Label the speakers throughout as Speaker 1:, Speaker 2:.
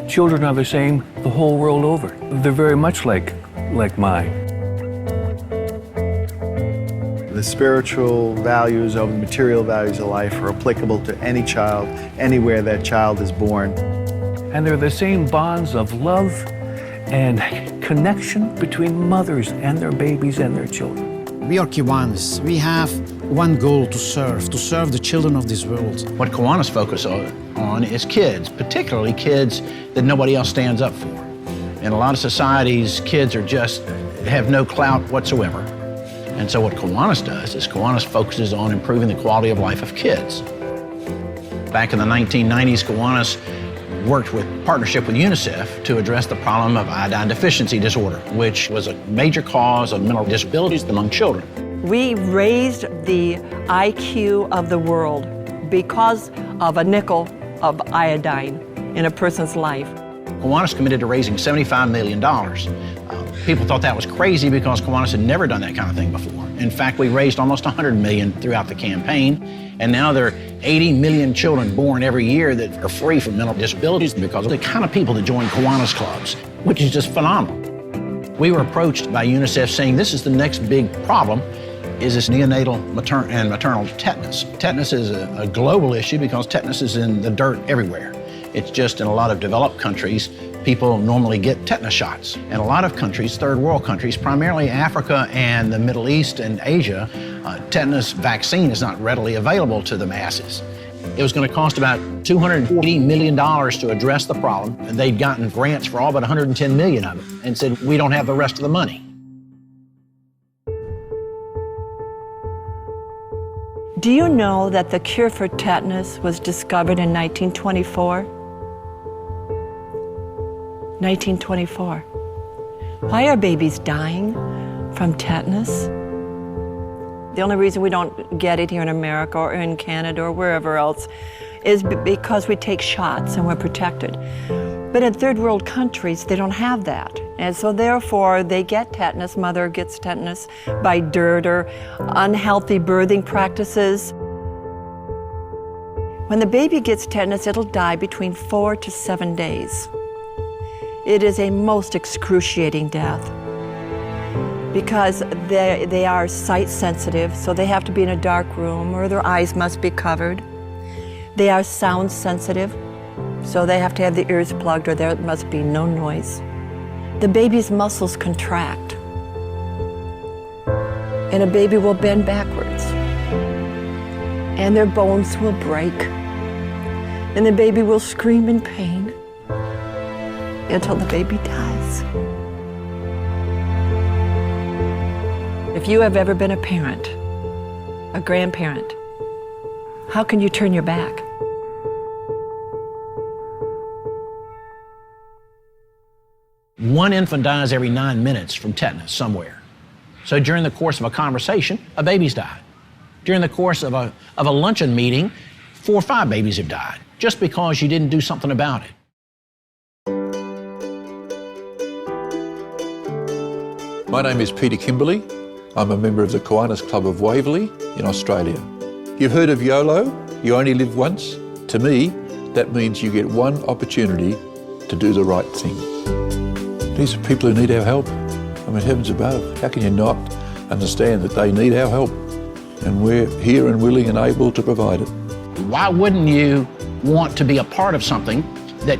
Speaker 1: children are the same the whole world over. They're very much like mine.
Speaker 2: The spiritual values over the material values of life are applicable to any child, anywhere that child is born.
Speaker 1: And they're the same bonds of love and connection between mothers and their babies and their children.
Speaker 3: We are Kiwanis. We have one goal to serve the children of this world.
Speaker 4: What Kiwanis focus on is kids, particularly kids that nobody else stands up for. In a lot of societies, kids have no clout whatsoever. And so what Kiwanis does is Kiwanis focuses on improving the quality of life of kids. Back in the 1990s, Kiwanis worked with partnership with UNICEF to address the problem of iodine deficiency disorder, which was a major cause of mental disabilities among children.
Speaker 5: We raised the IQ of the world because of a nickel of iodine in a person's life.
Speaker 4: Kiwanis committed to raising $75 million. People thought that was crazy because Kiwanis had never done that kind of thing before. In fact, we raised almost $100 million throughout the campaign, and now there are 80 million children born every year that are free from mental disabilities because of the kind of people that join Kiwanis clubs, which is just phenomenal. We were approached by UNICEF saying this is the next big problem, is this neonatal and maternal tetanus. Tetanus is a global issue because tetanus is in the dirt everywhere. It's just in a lot of developed countries, people normally get tetanus shots. In a lot of countries, third world countries, primarily Africa and the Middle East and Asia, tetanus vaccine is not readily available to the masses. It was going to cost about $240 million to address the problem, and they'd gotten grants for all but $110 million of it and said, we don't have the rest of the money.
Speaker 5: Do you know that the cure for tetanus was discovered in 1924? 1924. Why are babies dying from tetanus? The only reason we don't get it here in America or in Canada or wherever else is because we take shots and we're protected. But in third world countries, they don't have that. And so therefore, they get tetanus, mother gets tetanus by dirt or unhealthy birthing practices. When the baby gets tetanus, it'll die between 4 to 7 days. It is a most excruciating death because they are sight sensitive, so they have to be in a dark room or their eyes must be covered. They are sound sensitive, so they have to have the ears plugged or there must be no noise. The baby's muscles contract, and a baby will bend backwards, and their bones will break, and the baby will scream in pain until the baby dies. If you have ever been a parent, a grandparent, how can you turn your back?
Speaker 4: One infant dies every 9 minutes from tetanus somewhere. So during the course of a conversation, a baby's died. During the course of a luncheon meeting, 4 or 5 babies have died, just because you didn't do something about it.
Speaker 6: My name is Peter Kimberley. I'm a member of the Kiwanis Club of Waverley in Australia. You've heard of YOLO, you only live once? To me, that means you get one opportunity to do the right thing. These are people who need our help. I mean, heavens above, how can you not understand that they need our help? And we're here and willing and able to provide it.
Speaker 4: Why wouldn't you want to be a part of something that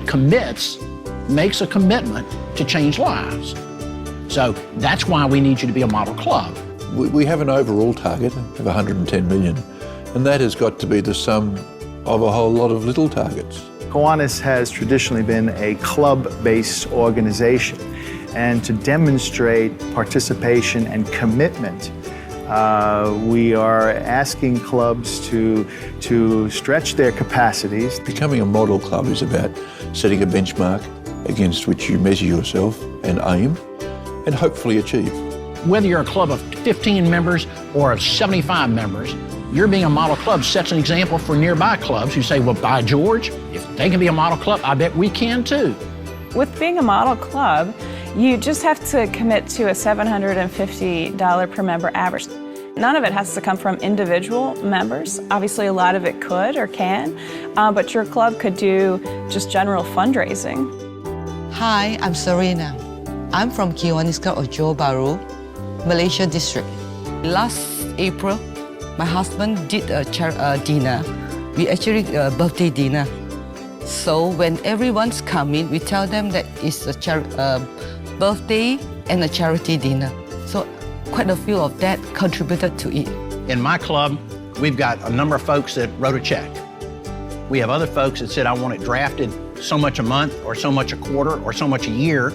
Speaker 4: makes a commitment to change lives? So that's why we need you to be a model club.
Speaker 6: We have an overall target of 110 million, and that has got to be the sum of a whole lot of little targets.
Speaker 2: Kiwanis has traditionally been a club-based organization, and to demonstrate participation and commitment, we are asking clubs to stretch their capacities.
Speaker 6: Becoming a model club is about setting a benchmark against which you measure yourself and aim, and hopefully achieve.
Speaker 4: Whether you're a club of 15 members or of 75 members, your being a model club sets an example for nearby clubs who say, well, by George, if they can be a model club, I bet we can too.
Speaker 7: With being a model club, you just have to commit to a $750 per member average. None of it has to come from individual members. Obviously, a lot of it could or can, but your club could do just general fundraising.
Speaker 8: Hi, I'm Serena. I'm from Kiwanis Club of Johor Bahru, Malaysia district. Last April, my husband did a dinner. We actually a birthday dinner. So when everyone's coming, we tell them that it's a birthday and a charity dinner. So quite a few of that contributed to it.
Speaker 4: In my club, we've got a number of folks that wrote a check. We have other folks that said, I want it drafted so much a month or so much a quarter or so much a year.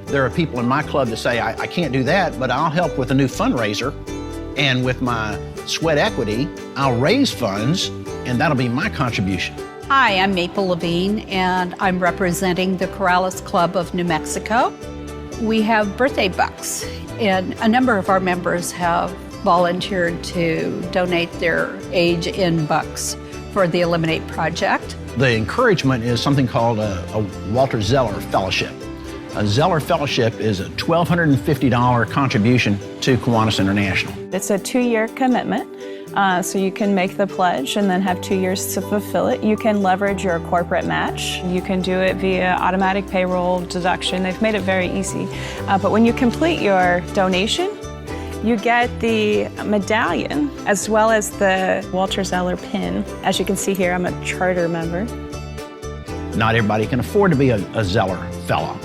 Speaker 4: There are people in my club that say, I can't do that, but I'll help with a new fundraiser. And with my sweat equity, I'll raise funds, and that'll be my contribution.
Speaker 9: Hi, I'm Maple Levine, and I'm representing the Corrales Club of New Mexico. We have birthday bucks, and a number of our members have volunteered to donate their age in bucks for the Eliminate Project.
Speaker 4: The encouragement is something called a Walter Zeller Fellowship. A Zeller Fellowship is a $1,250 contribution to Kiwanis International.
Speaker 7: It's a 2-year commitment, so you can make the pledge and then have 2 years to fulfill it. You can leverage your corporate match. You can do it via automatic payroll deduction. They've made it very easy. But when you complete your donation, you get the medallion as well as the Walter Zeller pin. As you can see here, I'm a charter member.
Speaker 4: Not everybody can afford to be a Zeller fellow,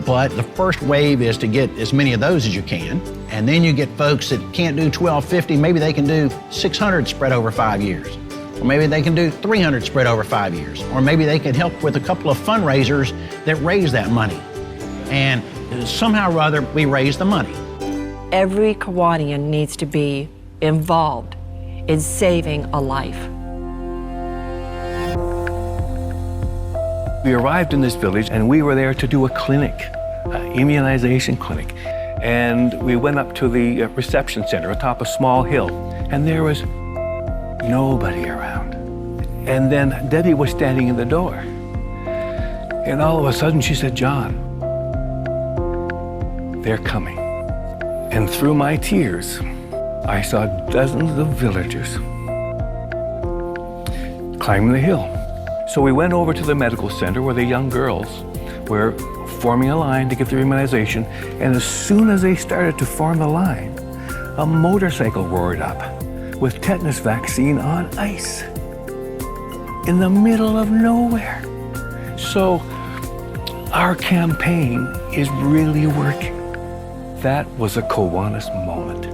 Speaker 4: but the first wave is to get as many of those as you can, and then you get folks that can't do $1,250, maybe they can do 600 spread over 5 years, or maybe they can do 300 spread over 5 years, or maybe they can help with a couple of fundraisers that raise that money, and somehow or other we raise the money.
Speaker 5: Every Kiwanian needs to be involved in saving a life.
Speaker 1: We arrived in this village and we were there to do a clinic, immunization clinic. And we went up to the reception center atop a small hill, and there was nobody around. And then Debbie was standing in the door. And all of a sudden she said, "John, they're coming." And through my tears, I saw dozens of villagers climbing the hill. So we went over to the medical center where the young girls were forming a line to get their immunization. And as soon as they started to form the line, a motorcycle roared up with tetanus vaccine on ice in the middle of nowhere. So our campaign is really working. That was a Kiwanis moment.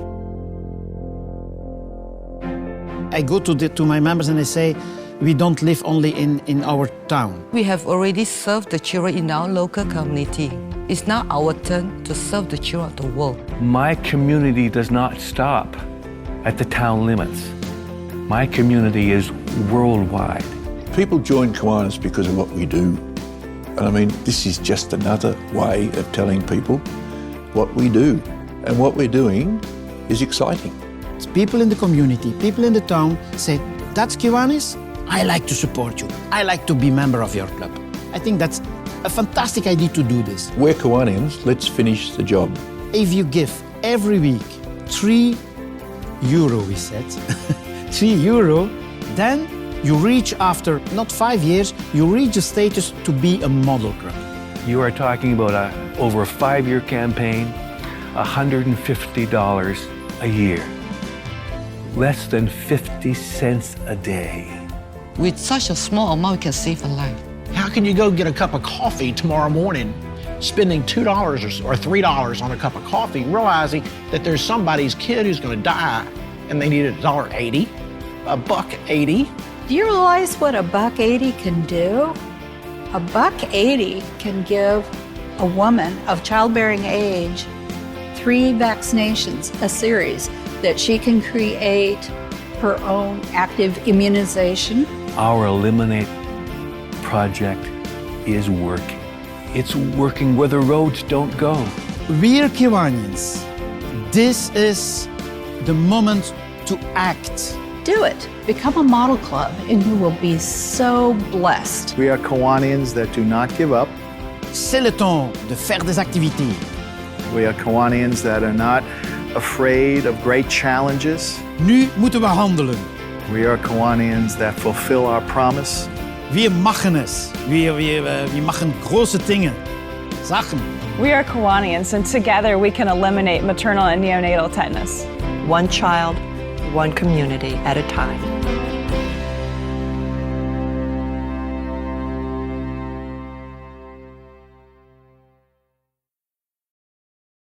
Speaker 3: I go to my members and I say, we don't live only in our town.
Speaker 8: We have already served the children in our local community. It's now our turn to serve the children of the world.
Speaker 1: My community does not stop at the town limits. My community is worldwide.
Speaker 6: People join Kiwanis because of what we do. And I mean, this is just another way of telling people what we do. And what we're doing is exciting.
Speaker 3: It's people in the community, people in the town say, that's Kiwanis, I like to support you. I like to be member of your club. I think that's a fantastic idea to do this.
Speaker 6: We're Kiwanians, let's finish the job.
Speaker 3: If you give every week €3, we said, €3, then you reach after not 5 years, you reach the status to be a model club.
Speaker 1: You are talking about over a 5-year campaign, $150 a year, less than 50 cents a day.
Speaker 8: With such a small amount, we can save a life.
Speaker 4: How can you go get a cup of coffee tomorrow morning, spending $2 or $3 on a cup of coffee, realizing that there's somebody's kid who's going to die and they need $1.80, $1.80?
Speaker 9: Do you realize what $1.80 can do? $1.80 can give a woman of childbearing age 3 vaccinations, a series, that she can create her own active immunization.
Speaker 1: Our Eliminate project is working. It's working where the roads don't go.
Speaker 3: We're Kiwanians. This is the moment to act.
Speaker 9: Do it. Become a model club and you will be so blessed.
Speaker 2: We are Kiwanians that do not give up.
Speaker 3: C'est le temps de faire des activités.
Speaker 2: We are Kiwanians that are not afraid of great challenges.
Speaker 3: Nu moeten we handelen.
Speaker 2: We are Kiwanians that fulfill our promise.
Speaker 3: Wir machen es. Wir machen große Dinge. Sachen.
Speaker 7: We are Kiwanians, and together we can eliminate maternal and neonatal tetanus.
Speaker 5: One child, one community at a time.